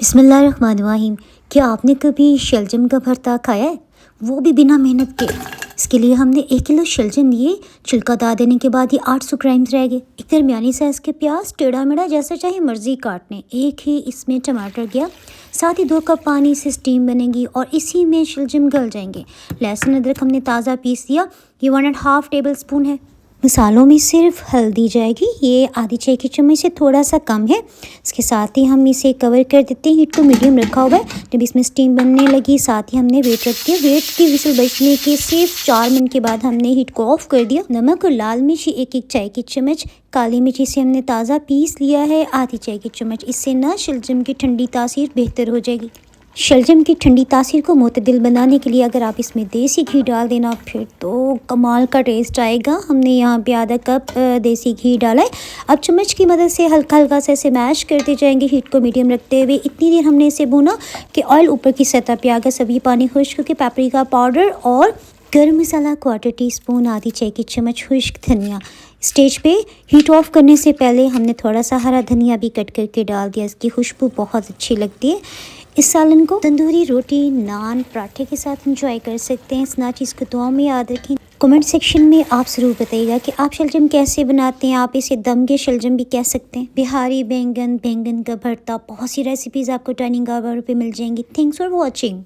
बिस्मिल्लाहिर्रहमानिर्रहीम। क्या आपने कभी शलजम का भरता खाया है, वो भी बिना मेहनत के? इसके लिए हमने 1 किलो शलजम लिए। छिलका उतार देने के बाद ये 800 ग्राम्स रह गए। एक दरमियानी साइज़ के प्याज टेढ़ा मेढ़ा जैसा चाहे मर्जी काटने। एक ही इसमें टमाटर गया, साथ ही 2 कप पानी से स्टीम बनेगी और इसी में शलजम गल जाएंगे। लहसुन अदरक हमने ताज़ा पीस दिया, ये 1.5 टेबल स्पून है। मसालों में सिर्फ हल्दी जाएगी, ये आधी चाय की चम्मच से थोड़ा सा कम है। इसके साथ ही हम इसे कवर कर देते हैं। हीट को मीडियम रखा हुआ है। जब इसमें स्टीम बनने लगी साथ ही हमने वेट रख दिया। वेट की विसल बजने के सिर्फ 4 मिनट के बाद हमने हीट को ऑफ कर दिया। नमक और लाल मिर्च 1-1 चाय की चम्मच, काली मिर्च इसे हमने ताज़ा पीस लिया है आधी चाय की चम्मच। इससे ना शलजम की ठंडी तासीर बेहतर हो जाएगी। शलजम की ठंडी तासीर को मुतदिल बनाने के लिए अगर आप इसमें देसी घी डाल देना फिर तो कमाल का टेस्ट आएगा। हमने यहाँ पे आधा कप देसी घी डाला है। अब चम्मच की मदद से हल्का हल्का से इसे मैश करते जाएंगे। हीट को मीडियम रखते हुए इतनी देर हमने इसे भूना कि ऑयल ऊपर की सतह पे आ गया। सभी पानी खुश्क करके पेपरिका पाउडर और गर्म मसाला 1/4 टीस्पून, आधी चाय की चम्मच खुश्क धनिया। स्टेज पे हीट ऑफ करने से पहले हमने थोड़ा सा हरा धनिया भी कट करके डाल दिया। इसकी खुशबू बहुत अच्छी लगती है। इस सालन को तंदूरी रोटी, नान, पराठे के साथ एंजॉय कर सकते हैं। इस ना चीज़ को दुआ में याद रखें। कमेंट सेक्शन में आप ज़रूर बताइएगा कि आप शलजम कैसे बनाते हैं। आप इसे दम के शलजम भी कह सकते हैं। बिहारी बैंगन, बैंगन का भरता, बहुत सी रेसिपीज़ आपको ट्रेनिंग आवर पे मिल जाएंगी। Thanks for watching.